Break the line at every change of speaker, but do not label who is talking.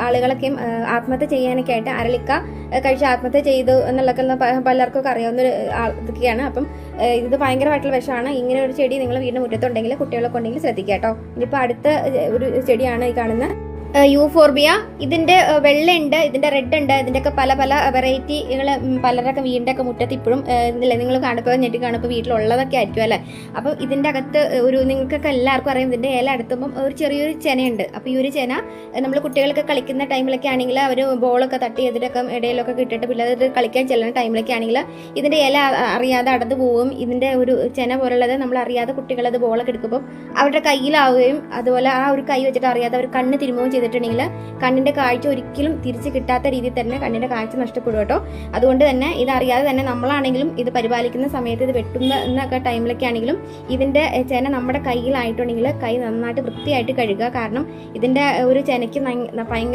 ആളുകളൊക്കെയും ആത്മഹത്യ ചെയ്യാനൊക്കെ ആയിട്ട് അരളിക്ക കഴിച്ച് ആത്മഹത്യ ചെയ്തു എന്നുള്ളതൊക്കെ പലർക്കും അറിയാവുന്ന ഒരു ഇതൊക്കെയാണ്. അപ്പം ഇത് ഭയങ്കരമായിട്ടുള്ള വിഷമാണ്. ഇങ്ങനെ ഒരു ചെടി നിങ്ങൾ വീടിന് മുറ്റത്തുണ്ടെങ്കിൽ കുട്ടികളൊക്കെ ഉണ്ടെങ്കിൽ ശ്രദ്ധിക്കുക കേട്ടോ. ഇനിയിപ്പോൾ അടുത്ത ഒരു ചെടിയാണ് ഈ കാണുന്ന യൂഫോർബിയ. ഇതിന്റെ വെള്ളയുണ്ട്, ഇതിന്റെ റെഡ് ഉണ്ട്, ഇതിന്റെയൊക്കെ പല പല വെറൈറ്റികൾ പലരൊക്കെ വീടിന്റെ ഒക്കെ മുറ്റത്ത് ഇപ്പോഴും നിങ്ങൾ കാണുമ്പോൾ ഞെട്ടി കാണുമ്പോൾ വീട്ടിലുള്ളതൊക്കെ ആയിരിക്കും അല്ലേ. അപ്പം ഇതിന്റെ അകത്ത് നിങ്ങൾക്കൊക്കെ എല്ലാവർക്കും അറിയാം, ഇതിന്റെ ഇല അടുത്തുമ്പം ഒരു ചെറിയൊരു ചെനയുണ്ട്. അപ്പോൾ ഈ ഒരു ചെന നമ്മൾ കുട്ടികളൊക്കെ കളിക്കുന്ന ടൈമിലൊക്കെ ആണെങ്കിൽ അവർ ബോളൊക്കെ തട്ടി ഇതിൻ്റെയൊക്കെ ഇടയിലൊക്കെ ഇട്ടിട്ട് പിള്ളേർ കളിക്കാൻ ചെല്ലുന്ന ടൈമിലൊക്കെ ആണെങ്കിൽ ഇതിന്റെ ഇല അറിയാതെ അടന്നു പോവും. ഇതിന്റെ ഒരു ചെന പോലുള്ളത് നമ്മൾ അറിയാതെ കുട്ടികളത് ബോളൊക്കെ എടുക്കുമ്പോൾ അവരുടെ കയ്യിലാവുകയും അതുപോലെ ആ ഒരു കൈ വെച്ചിട്ട് അറിയാതെ അവർ കണ്ണ് തിരുമുകയും ചെയ്തിട്ടുണ്ടെങ്കിൽ കണ്ണിന്റെ കാഴ്ച ഒരിക്കലും തിരിച്ച് കിട്ടാത്ത രീതിയിൽ തന്നെ കണ്ണിന്റെ കാഴ്ച നഷ്ടപ്പെടും കേട്ടോ. അതുകൊണ്ട് തന്നെ ഇതറിയാതെ തന്നെ നമ്മളാണെങ്കിലും ഇത് പരിപാലിക്കുന്ന സമയത്ത് ഇത് വെട്ടുന്ന എന്നൊക്കെ ടൈമിലൊക്കെ ആണെങ്കിലും ഇതിന്റെ ചെന നമ്മുടെ കയ്യിലായിട്ടുണ്ടെങ്കിൽ കൈ നന്നായിട്ട് വൃത്തിയായിട്ട് കഴുകുക. കാരണം ഇതിന്റെ ഒരു ചെനയ്ക്ക് ഭയങ്കര